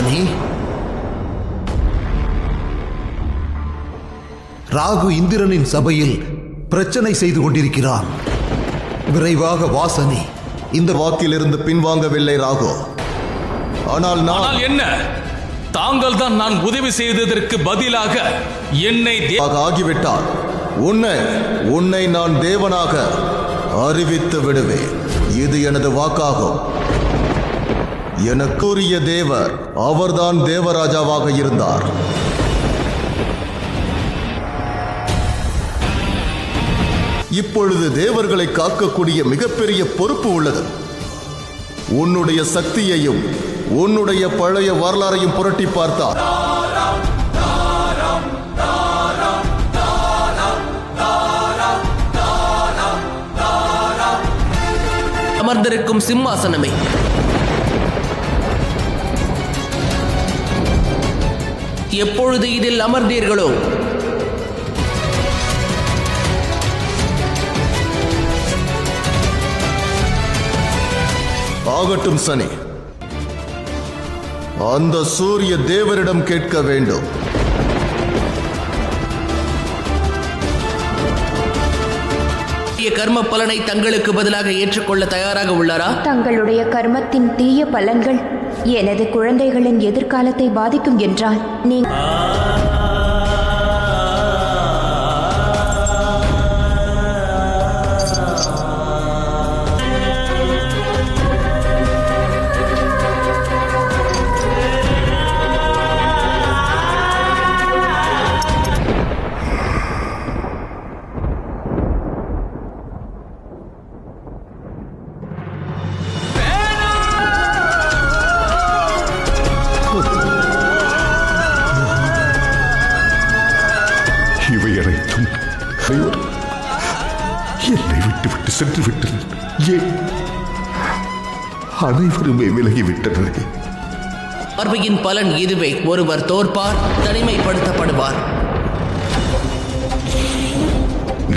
சனி? ராகு இந்திரனின் சபையில் பிரச்சனை செய்து கொண்டிருக்கிறான். விரைவாக வா சனி. இந்த வாக்கிலிருந்து பின்வாங்கவில்லை ராகு. ஆனால் என்ன? தாங்கள் தான் நான் உதவி செய்ததற்கு பதிலாக என்னை ஆகிவிட்டால் உன்னை நான் தேவனாக அறிவித்து விடுவேன். இது எனது வாக்காகும். எனக்குரிய தேவர் அவர்தான் தேவராஜாவாக இருந்தார். இப்பொழுது தேவர்களை காக்கக்கூடிய மிகப்பெரிய பொறுப்பு உள்ளது. உன்னுடைய சக்தியையும் உன்னுடைய பழைய வரலாறையும் புரட்டி பார்த்தார். அமர்ந்திருக்கும் சிம்மாசனமே, எப்பொழுது இதில் அமர்ந்தீர்களோ ஆகட்டும் சனி. அந்த சூரிய தேவரிடம் கேட்க வேண்டும். கர்ம பலனை தங்களுக்கு பதிலாக ஏற்றுக்கொள்ள தயாராக உள்ளாரா? தங்களுடைய கர்மத்தின் தீய பலன்கள் எனது குழந்தைகளின் எதிர்காலத்தை பாதிக்கும் என்றால் இவை அனைத்தும் என்னை விட்டு சென்று விட்டனர். ஏன் அனைவருமே விலகிவிட்டனர்? பார்வையின் பலன் இதுவே. ஒருவர் தோற்பார், தனிமைப்படுத்தப்படுவார்.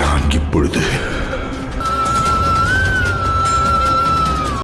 நான் இப்பொழுது